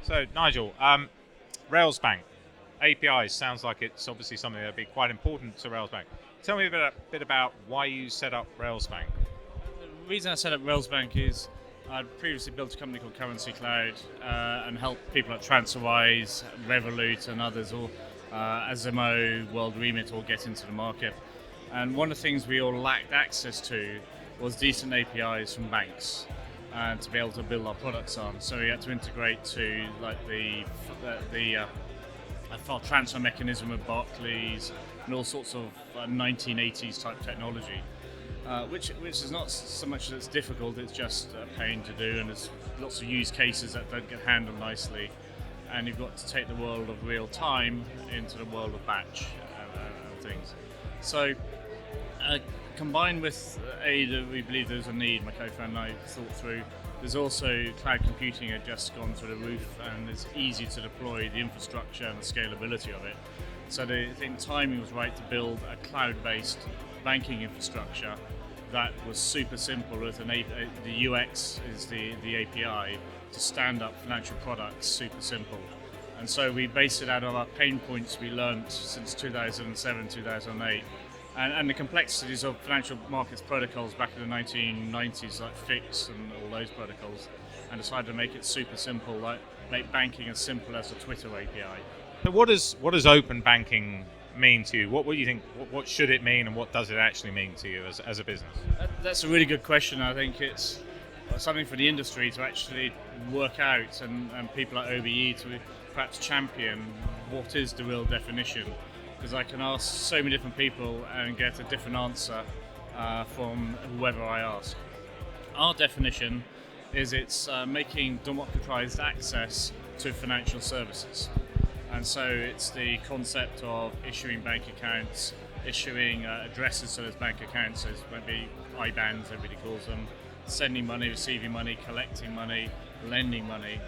So, Nigel, Railsbank, APIs sounds like it's obviously something that would be quite important to Railsbank. Tell me a bit about why you set up Railsbank. The reason I set up Railsbank is I'd previously built a company called Currency Cloud and helped people like TransferWise, Revolut and others, or Azimo, World Remit, all get into the market. And one of the things we all lacked access to was decent APIs from banks and to be able to build our products on. So we had to integrate to like the file transfer mechanism of Barclays and all sorts of 1980s type technology, which is not so much that it's difficult, it's just a pain to do, and there's lots of use cases that don't get handled nicely, and you've got to take the world of real time into the world of batch and things. So combined with we believe there's a need, my co-founder and I thought through, there's also cloud computing had just gone through the roof, and it's easy to deploy the infrastructure and the scalability of it. So I think timing was right to build a cloud-based banking infrastructure that was super simple with the UX is the API to stand up financial products, super simple. And so we based it out of our pain points we learned since 2007, 2008. And the complexities of financial markets protocols back in the 1990s, like FIX and all those protocols, and decided to make it super simple, like make banking as simple as a Twitter API. So what does open banking mean to you? What do you think? What should it mean, and what does it actually mean to you as a business? That's a really good question. I think it's something for the industry to actually work out, and people like OBIE to perhaps champion what is the real definition. Because I can ask so many different people and get a different answer from whoever I ask. Our definition is it's making democratized access to financial services. And so it's the concept of issuing bank accounts, issuing addresses so there's bank accounts, so maybe IBANs, everybody calls them, sending money, receiving money, collecting money, lending money,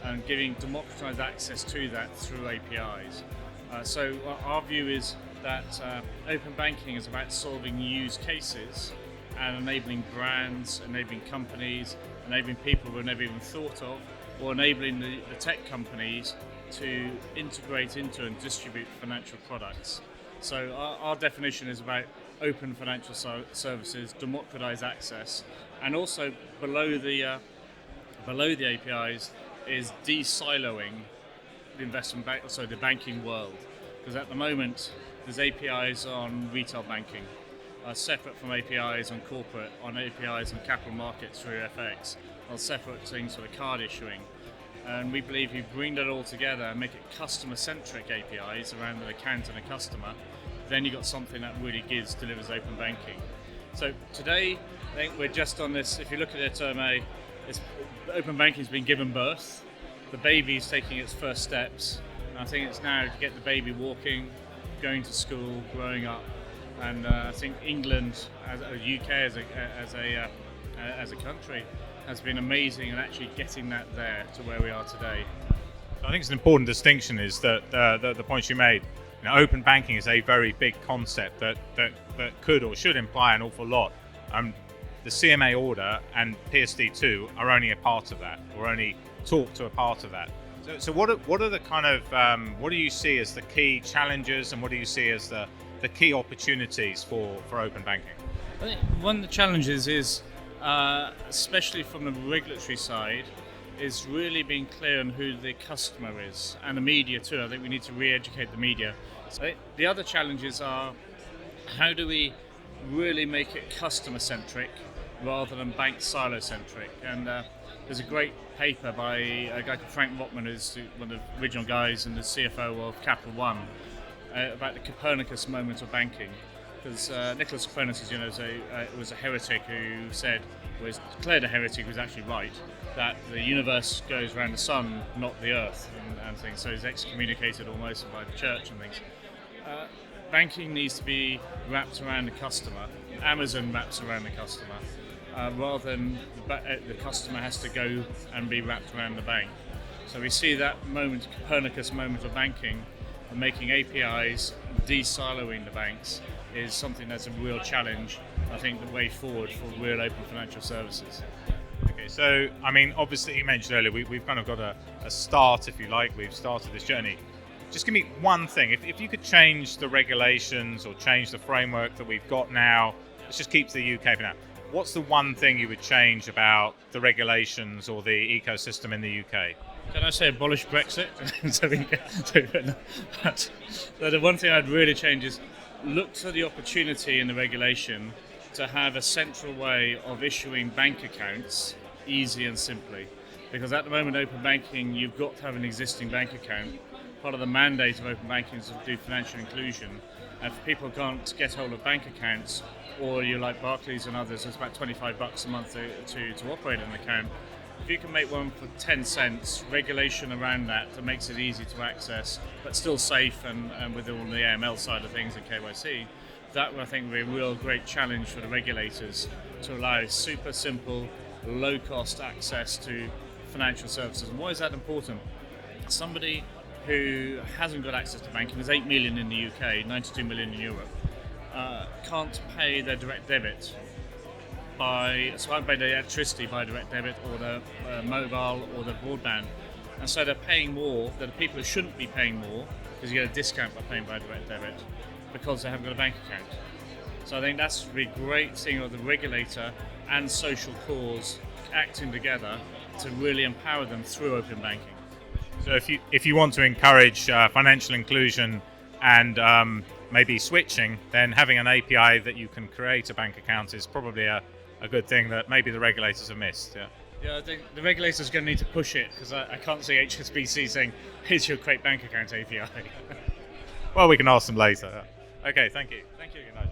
and giving democratized access to that through APIs. So our view is that open banking is about solving use cases and enabling brands, enabling companies, enabling people we've never even thought of, or enabling the tech companies to integrate into and distribute financial products. So our definition is about open financial services, democratized access, and also below the APIs is de-siloing the banking world, because at the moment there's APIs on retail banking, separate from APIs on corporate, on APIs on capital markets through FX, or separate things for the card issuing. And we believe you bring that all together and make it customer-centric APIs around an account and a customer, then you've got something that really delivers open banking. So today, I think we're just on this, if you look at it, open banking's been given birth. The baby's taking its first steps, and I think it's now to get the baby walking, going to school, growing up, and I think England, UK as a country, has been amazing in actually getting that there to where we are today. I think it's an important distinction is that the points you made. Open banking is a very big concept that could or should imply an awful lot. The CMA order and PSD2 are only a part of that, or only talk to a part of that. So what are the kind of what do you see as the key challenges, and what do you see as the key opportunities for open banking? I think one of the challenges is, especially from the regulatory side, is really being clear on who the customer is, and the media too. I think we need to re-educate the media. So the other challenges are, how do we really make it customer-centric rather than bank silo-centric? And there's a great paper by a guy called Frank Rockman, who's one of the original guys and the CFO of Capital One, about the Copernicus moment of banking. Because Nicholas Copernicus, was a heretic who was declared a heretic, who was actually right, that the universe goes around the sun, not the earth, and things. So he's excommunicated almost by the church and things. Banking needs to be wrapped around the customer. Amazon wraps around the customer, rather than the customer has to go and be wrapped around the bank. So we see that moment, Copernicus moment of banking, and making APIs de-siloing the banks is something that's a real challenge. I think the way forward for real open financial services. Okay, so I mean, obviously you mentioned earlier we've kind of got a start, if you like. We've started this journey. Just give me one thing. If you could change the regulations or change the framework that we've got now, let's just keep to the UK for now. What's the one thing you would change about the regulations or the ecosystem in the UK? Can I say abolish Brexit? So the one thing I'd really change is look to the opportunity in the regulation to have a central way of issuing bank accounts easy and simply. Because at the moment, open banking, you've got to have an existing bank account. Part of the mandate of open banking is to do financial inclusion. And if people can't get hold of bank accounts, or you're like Barclays and others, it's about $25 a month to operate an account. If you can make one for 10 cents, regulation around that makes it easy to access, but still safe and with all the AML side of things and KYC, that I think will be a real great challenge for the regulators to allow super simple, low-cost access to financial services. And why is that important? Somebody who hasn't got access to banking, there's 8 million in the UK, 92 million in Europe, can't pay their direct debit so I pay the electricity by direct debit or the mobile or the broadband. And so they're paying more than the people who shouldn't be paying more because you get a discount by paying by direct debit because they haven't got a bank account. So I think that's a really great thing of the regulator and social cause acting together to really empower them through open banking. So if you want to encourage financial inclusion and maybe switching, then having an API that you can create a bank account is probably a good thing that maybe the regulators have missed. Yeah, I think the regulators are going to need to push it because I can't see HSBC saying, here's your Create Bank Account API. Well, we can ask them later. Okay, thank you. Thank you, Nigel.